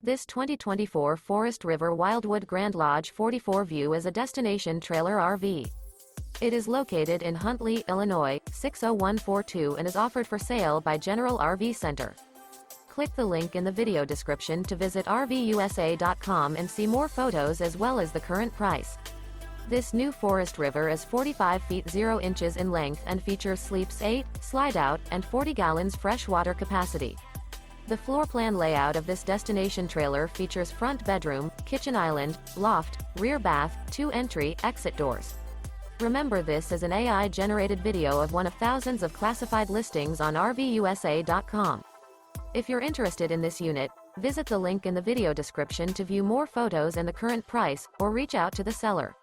This 2024 Forest River Wildwood Grand Lodge 44 View is a destination trailer RV. It is located in Huntley, Illinois, 60142 and is offered for sale by General RV Center. Click the link in the video description to visit RVUSA.com and see more photos as well as the current price. This new Forest River is 45 feet 0 inches in length and features sleeps 8, slide-out, and 40 gallons fresh water capacity. The floor plan layout of this destination trailer features front bedroom, kitchen island, loft, rear bath, 2 entry, exit doors. Remember, this is an AI-generated video of one of thousands of classified listings on RVUSA.com. If you're interested in this unit, visit the link in the video description to view more photos and the current price, or reach out to the seller.